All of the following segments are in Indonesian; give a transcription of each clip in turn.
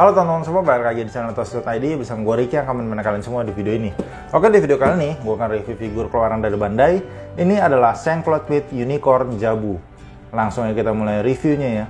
Halo teman-teman semua, balik lagi di channel Toast.id bersama gue Ricky yang akan menemani kalian semua di video ini. Oke, di video kali ini gue akan review figur keluaran dari Bandai. Ini adalah Saint-Cloud Unicorn Jabu. Langsung aja kita mulai reviewnya ya.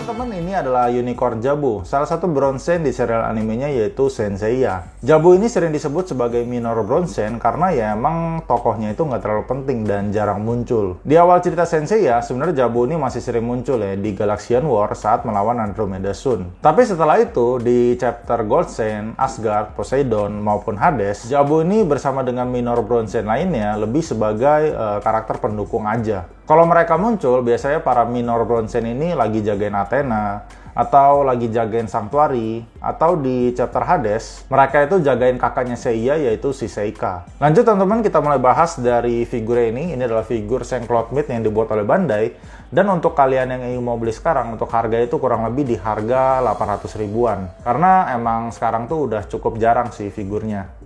Teman-teman, ini adalah Unicorn Jabu, salah satu bronzen di serial animenya yaitu Saint Seiya. Jabu ini sering disebut sebagai minor bronzen karena ya emang tokohnya itu nggak terlalu penting dan jarang muncul. Di awal cerita Saint Seiya, sebenarnya Jabu ini masih sering muncul ya di Galaxian War saat melawan Andromeda Sun. Tapi setelah itu, di chapter Goldsen, Asgard, Poseidon, maupun Hades, Jabu ini bersama dengan minor bronzen lainnya lebih sebagai karakter pendukung aja. Kalau mereka muncul, biasanya para minor bronzen ini lagi jagain Athena, atau lagi jagain Sanctuary, atau di chapter Hades, mereka itu jagain kakaknya Seiya, yaitu si Seika. Lanjut teman-teman, kita mulai bahas dari figur ini. Ini adalah figur Saint-Cloud yang dibuat oleh Bandai. Dan untuk kalian yang ingin mau beli sekarang, untuk harga itu kurang lebih di harga 800 ribuan. Karena emang sekarang tuh udah cukup jarang sih figurnya.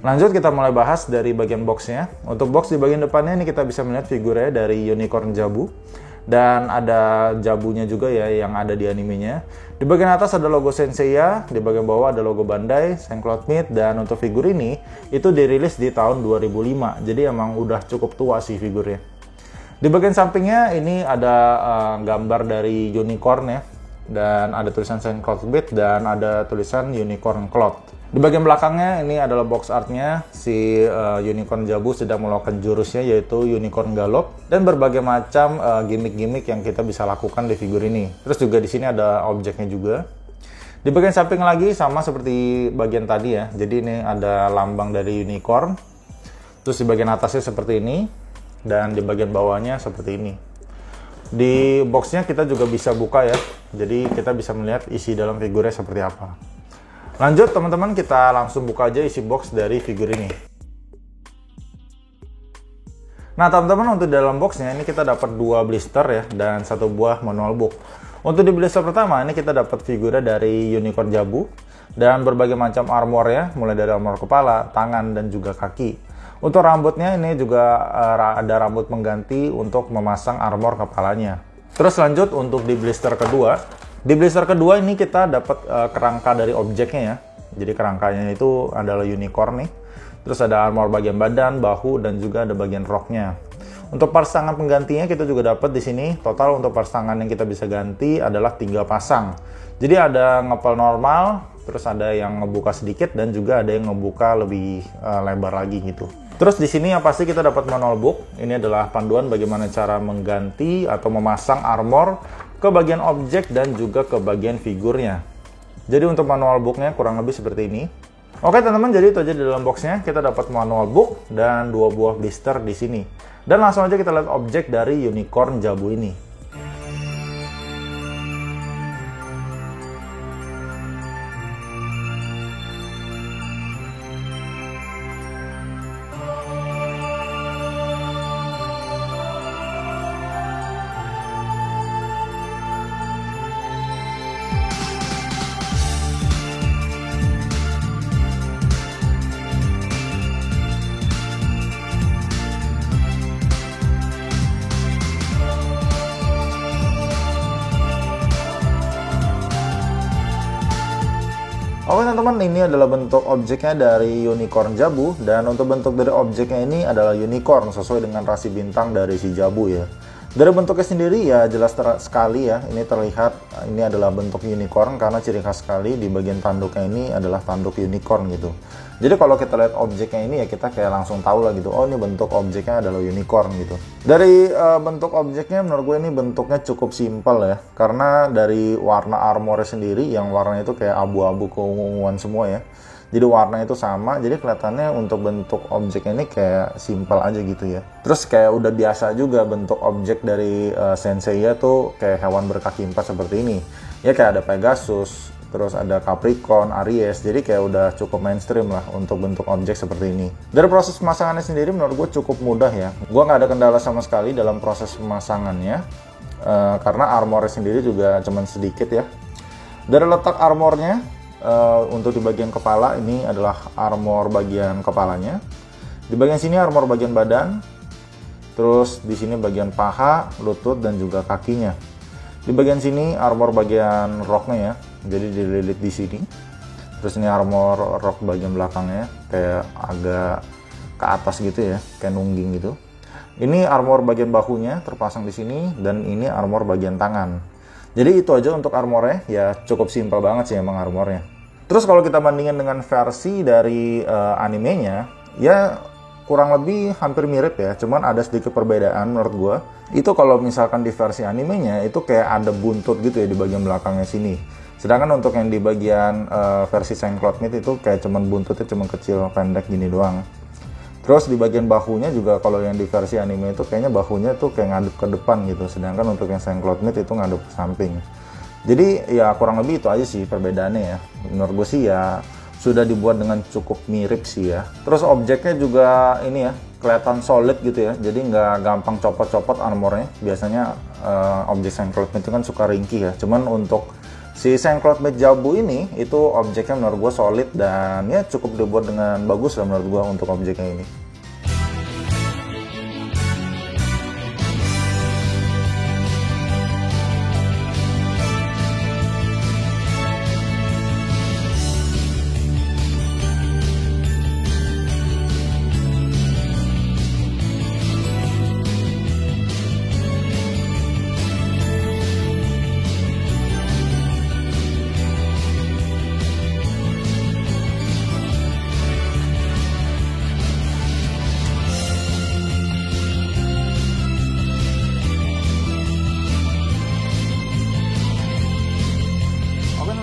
Lanjut kita mulai bahas dari bagian boxnya. Untuk box di bagian depannya ini kita bisa melihat figurnya dari Unicorn Jabu. Dan ada Jabunya juga ya yang ada di animenya. Di bagian atas ada logo Saint Seiya, di bagian bawah ada logo Bandai, Saint-Cloud, dan untuk figur ini itu dirilis di tahun 2005. Jadi emang udah cukup tua sih figurnya. Di bagian sampingnya ini ada gambar dari unicorn ya. Dan ada tulisan Saint-Cloud dan ada tulisan Unicorn Cloud. Di bagian belakangnya ini adalah box artnya si Unicorn Jabu sedang melakukan jurusnya yaitu Unicorn Galop dan berbagai macam gimmick-gimmick yang kita bisa lakukan di figur ini. Terus juga di sini ada objeknya juga. Di bagian samping lagi sama seperti bagian tadi ya. Jadi ini ada lambang dari unicorn. Terus di bagian atasnya seperti ini dan di bagian bawahnya seperti ini. Di boxnya kita juga bisa buka ya. Jadi kita bisa melihat isi dalam figurnya seperti apa. Lanjut teman-teman, kita langsung buka aja isi box dari figur ini. Nah teman-teman, untuk dalam boxnya ini kita dapat 2 blister ya dan 1 buah manual book. Untuk di blister pertama ini kita dapat figurnya dari Unicorn Jabu dan berbagai macam armor ya, mulai dari armor kepala, tangan dan juga kaki. Untuk rambutnya ini juga ada rambut pengganti untuk memasang armor kepalanya. Terus lanjut untuk di blister kedua. Di blister kedua ini kita dapat kerangka dari objeknya ya. Jadi kerangkanya itu adalah unicorn nih. Terus ada armor bagian badan, bahu, dan juga ada bagian roknya. Untuk parts tangan penggantinya kita juga dapat di sini. Total untuk parts tangan yang kita bisa ganti adalah 3 pasang. Jadi ada ngepel normal, terus ada yang ngebuka sedikit, dan juga ada yang ngebuka lebih lebar lagi gitu. Terus di sini yang pasti kita dapat manual book. Ini adalah panduan bagaimana cara mengganti atau memasang armor ke bagian objek dan juga ke bagian figurnya. Jadi untuk manual booknya kurang lebih seperti ini. Oke teman-teman, jadi itu aja di dalam boxnya. Kita dapat manual book dan 2 buah blister di sini. Dan langsung aja kita lihat objek dari Unicorn Jabu ini. Oke teman-teman, ini adalah bentuk objeknya dari Unicorn Jabu. Dan untuk bentuk dari objeknya ini adalah unicorn sesuai dengan rasi bintang dari si Jabu ya. Dari bentuknya sendiri ya jelas sekali ya, ini terlihat ini adalah bentuk unicorn karena ciri khas sekali di bagian tanduknya ini adalah tanduk unicorn gitu. Jadi kalau kita lihat objeknya ini ya kita kayak langsung tahu lah gitu, oh ini bentuk objeknya adalah unicorn gitu. Dari bentuk objeknya menurut gue ini bentuknya cukup simpel ya, karena dari warna armornya sendiri yang warnanya itu kayak abu-abu keunguan semua ya. Jadi warnanya itu sama, jadi kelihatannya untuk bentuk objeknya ini kayak simpel aja gitu ya. Terus kayak udah biasa juga bentuk objek dari Saint Seiya tuh kayak hewan berkaki 4 seperti ini. Ya kayak ada Pegasus, terus ada Capricorn, Aries, jadi kayak udah cukup mainstream lah untuk bentuk objek seperti ini. Dari proses pemasangannya sendiri menurut gue cukup mudah ya. Gue nggak ada kendala sama sekali dalam proses pemasangannya, karena armornya sendiri juga cuman sedikit ya. Dari letak armornya, untuk di bagian kepala ini adalah armor bagian kepalanya. Di bagian sini armor bagian badan, terus di sini bagian paha, lutut, dan juga kakinya. Di bagian sini armor bagian roknya ya, jadi dililit di sini. Terus ini armor rok bagian belakangnya, kayak agak ke atas gitu ya, kayak nungging gitu. Ini armor bagian bahunya terpasang di sini, dan ini armor bagian tangan. Jadi itu aja untuk armornya, ya cukup simpel banget sih emang armornya. Terus kalau kita bandingin dengan versi dari animenya, ya kurang lebih hampir mirip ya, cuman ada sedikit perbedaan menurut gua. Itu kalau misalkan di versi animenya itu kayak ada buntut gitu ya di bagian belakangnya sini. Sedangkan untuk yang di bagian versi Saint-Claude Myth itu kayak cuman buntutnya cuman kecil pendek gini doang. Terus di bagian bahunya juga kalau yang di versi anime itu kayaknya bahunya tuh kayak ngadep ke depan gitu. Sedangkan untuk yang Saint-Claude Myth itu ngadep ke samping. Jadi ya kurang lebih itu aja sih perbedaannya ya. Menurut gue sih ya sudah dibuat dengan cukup mirip sih ya. Terus objeknya juga ini ya, kelihatan solid gitu ya. Jadi nggak gampang copot-copot armornya. Biasanya objek Saint-Claude Myth itu kan suka ringkih ya. Cuman untuk si Saint-Claude Myth Jabu ini, itu objeknya menurut gue solid dan ya cukup dibuat dengan bagus lah menurut gue untuk objeknya ini.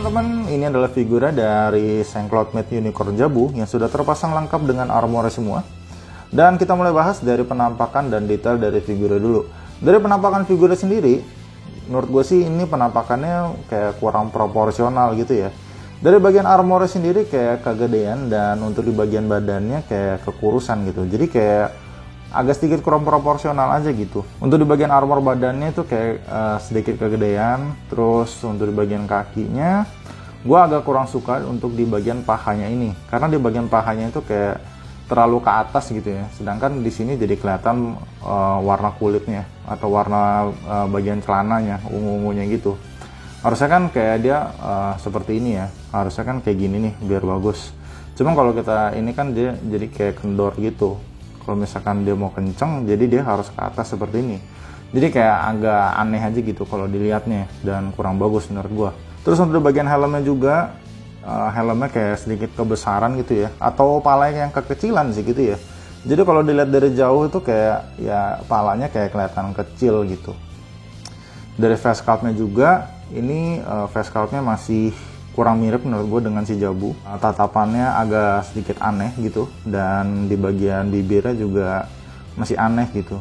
Teman-teman, ini adalah figura dari Saint-Claude Myth Unicorn Jabu yang sudah terpasang lengkap dengan armornya semua. Dan kita mulai bahas dari penampakan dan detail dari figura dulu. Dari penampakan figura sendiri, menurut gue sih ini penampakannya kayak kurang proporsional gitu ya. Dari bagian armornya sendiri kayak kegedean, dan untuk di bagian badannya kayak kekurusan gitu. Jadi kayak agak sedikit kurang proporsional aja gitu. Untuk di bagian armor badannya itu kayak sedikit kegedean. Terus untuk di bagian kakinya, gue agak kurang suka untuk di bagian pahanya ini, karena di bagian pahanya itu kayak terlalu ke atas gitu ya. Sedangkan di sini jadi kelihatan warna kulitnya atau warna bagian celananya, ungu-ungunya gitu. Harusnya kan kayak dia seperti ini ya. Harusnya kan kayak gini nih biar bagus. Cuman kalau kita ini kan dia jadi kayak kendor gitu. Kalau misalkan dia mau kenceng, jadi dia harus ke atas seperti ini. Jadi kayak agak aneh aja gitu kalau dilihatnya, dan kurang bagus menurut gua. Terus untuk bagian helmnya juga, helmnya kayak sedikit kebesaran gitu ya, atau palanya yang kekecilan sih gitu ya. Jadi kalau dilihat dari jauh itu kayak ya palanya kayak kelihatan kecil gitu. Dari face sculpt-nya juga, ini face sculpt-nya masih kurang mirip menurut gue dengan si Jabu. Tatapannya agak sedikit aneh gitu, dan di bagian bibirnya juga masih aneh gitu.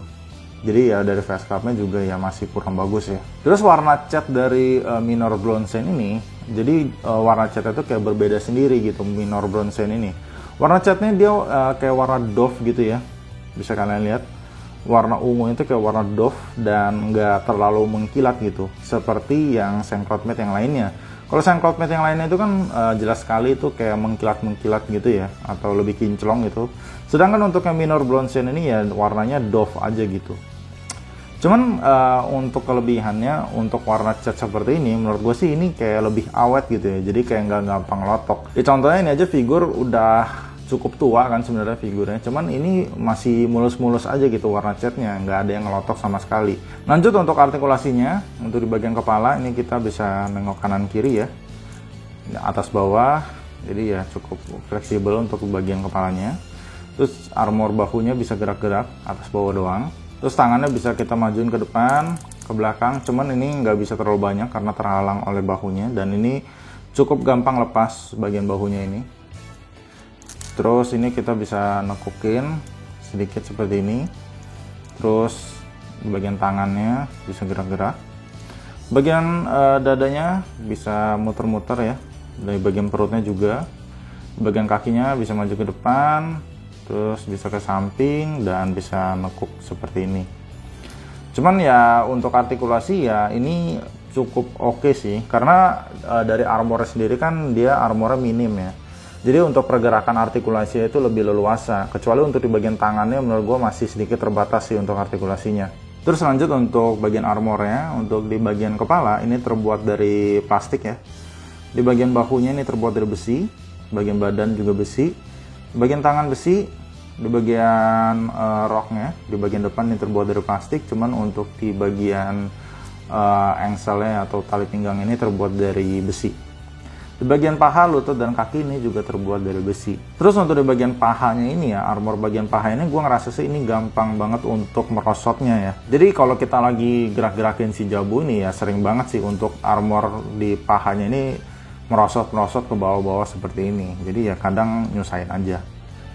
Jadi ya dari face sculpt-nya juga ya masih kurang bagus ya. Terus warna cat dari Minor Bronzen ini, jadi warna catnya itu kayak berbeda sendiri gitu, Minor Bronzen ini. Warna catnya dia kayak warna doff gitu ya, bisa kalian lihat. Warna ungu itu kayak warna doff dan nggak terlalu mengkilat gitu, seperti yang Saint-Claude Myth yang lainnya. Kalau Saint-Claude Myth yang lainnya itu kan jelas sekali itu kayak mengkilat-mengkilat gitu ya, atau lebih kinclong gitu. Sedangkan untuk yang Minor Bronzen ini ya warnanya doff aja gitu. Cuman untuk kelebihannya, untuk warna cat seperti ini, menurut gue sih ini kayak lebih awet gitu ya. Jadi kayak nggak gampang lotok. Ya, contohnya ini aja figur udah cukup tua kan sebenarnya figurnya. Cuman ini masih mulus-mulus aja gitu warna catnya, nggak ada yang ngelotok sama sekali. Lanjut untuk artikulasinya, untuk di bagian kepala ini kita bisa nengok kanan kiri ya, atas bawah. Jadi ya cukup fleksibel untuk bagian kepalanya. Terus armor bahunya bisa gerak-gerak atas bawah doang. Terus tangannya bisa kita majuin ke depan, ke belakang. Cuman ini nggak bisa terlalu banyak karena terhalang oleh bahunya. Dan ini cukup gampang lepas bagian bahunya ini. Terus ini kita bisa nekukin sedikit seperti ini. Terus di bagian tangannya bisa gerak-gerak. Bagian dadanya bisa muter-muter ya, dari bagian perutnya juga. Bagian kakinya bisa maju ke depan, terus bisa ke samping, dan bisa nekuk seperti ini. Cuman ya untuk artikulasi ya ini cukup oke sih, karena dari armornya sendiri kan dia armornya minim ya. Jadi untuk pergerakan artikulasinya itu lebih leluasa, kecuali untuk di bagian tangannya menurut gue masih sedikit terbatas sih untuk artikulasinya. Terus lanjut untuk bagian armornya, untuk di bagian kepala ini terbuat dari plastik ya. Di bagian bahunya ini terbuat dari besi, bagian badan juga besi, bagian tangan besi, di bagian roknya, di bagian depan ini terbuat dari plastik, cuman untuk di bagian engselnya atau tali pinggang ini terbuat dari besi. Di bagian paha, lutut, dan kaki ini juga terbuat dari besi. Terus untuk di bagian pahanya ini ya, armor bagian paha ini gue ngerasa sih ini gampang banget untuk merosotnya ya. Jadi kalau kita lagi gerak-gerakin si Jabu ini ya sering banget sih untuk armor di pahanya ini merosot-merosot ke bawah-bawah seperti ini. Jadi ya kadang nyusahin aja.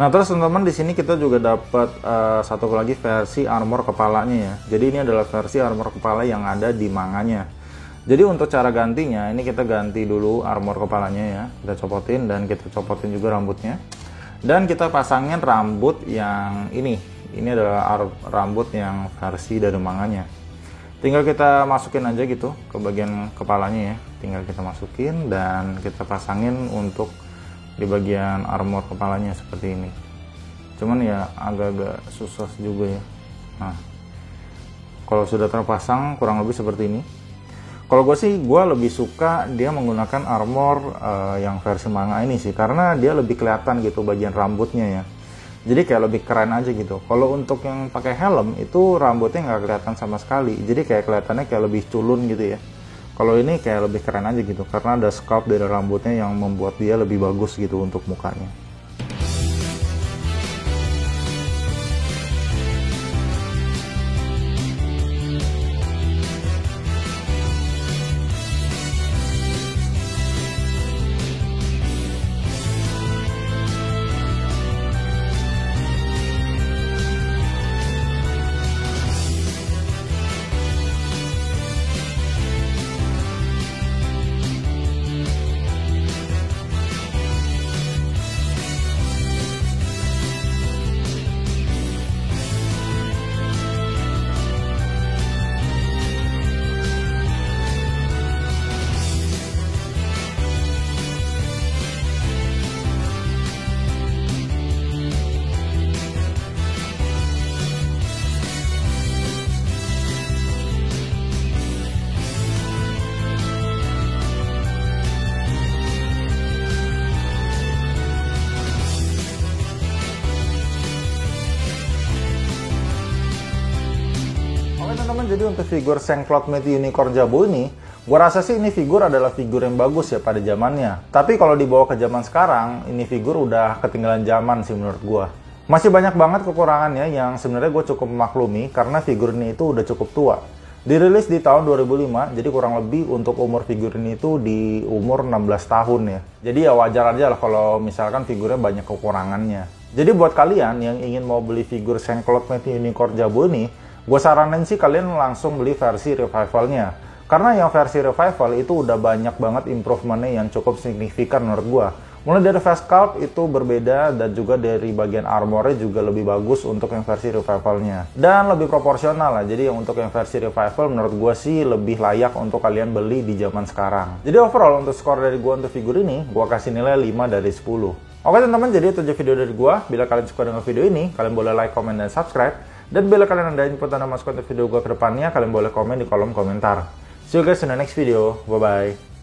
Nah terus teman-teman di sini kita juga dapat satu lagi versi armor kepalanya ya. Jadi ini adalah versi armor kepala yang ada di manganya. Jadi untuk cara gantinya, ini kita ganti dulu armor kepalanya ya. Kita copotin dan kita copotin juga rambutnya. Dan kita pasangin rambut yang ini. Ini adalah rambut yang versi dari manganya. Tinggal kita masukin aja gitu ke bagian kepalanya ya. Tinggal kita masukin dan kita pasangin untuk di bagian armor kepalanya seperti ini. Cuman ya agak-agak susah juga ya. Nah, kalau sudah terpasang kurang lebih seperti ini. Kalau gue sih, gue lebih suka dia menggunakan armor yang versi manga ini sih, karena dia lebih kelihatan gitu bagian rambutnya ya. Jadi kayak lebih keren aja gitu. Kalau untuk yang pakai helm itu rambutnya nggak kelihatan sama sekali, jadi kayak kelihatannya kayak lebih culun gitu ya. Kalau ini kayak lebih keren aja gitu, karena ada sculpt dari rambutnya yang membuat dia lebih bagus gitu untuk mukanya. Teman-teman, jadi untuk figur Sangklot Meat Unicorn Jabu ini, gue rasa sih ini figur adalah figur yang bagus ya pada zamannya. Tapi kalau dibawa ke zaman sekarang, ini figur udah ketinggalan zaman sih menurut gue. Masih banyak banget kekurangannya yang sebenarnya gue cukup memaklumi karena figur ini itu udah cukup tua. Dirilis di tahun 2005, jadi kurang lebih untuk umur figur ini itu di umur 16 tahun ya. Jadi ya wajar aja lah kalau misalkan figurnya banyak kekurangannya. Jadi buat kalian yang ingin mau beli figur Sangklot Meat Unicorn Jabu ini, gue saranin sih kalian langsung beli versi revivalnya. Karena yang versi revival itu udah banyak banget improvementnya yang cukup signifikan menurut gue. Mulai dari face sculpt itu berbeda dan juga dari bagian armornya juga lebih bagus untuk yang versi revivalnya. Dan lebih proporsional lah, jadi yang untuk yang versi revival menurut gue sih lebih layak untuk kalian beli di zaman sekarang. Jadi overall untuk skor dari gue untuk figur ini, gue kasih nilai 5 dari 10. Oke teman-teman, jadi itu aja video dari gue. Bila kalian suka dengan video ini, kalian boleh like, comment, dan subscribe. Dan bila kalian ada input dan masuk konten video gue ke depannya, kalian boleh komen di kolom komentar. See you guys in the next video. Bye-bye.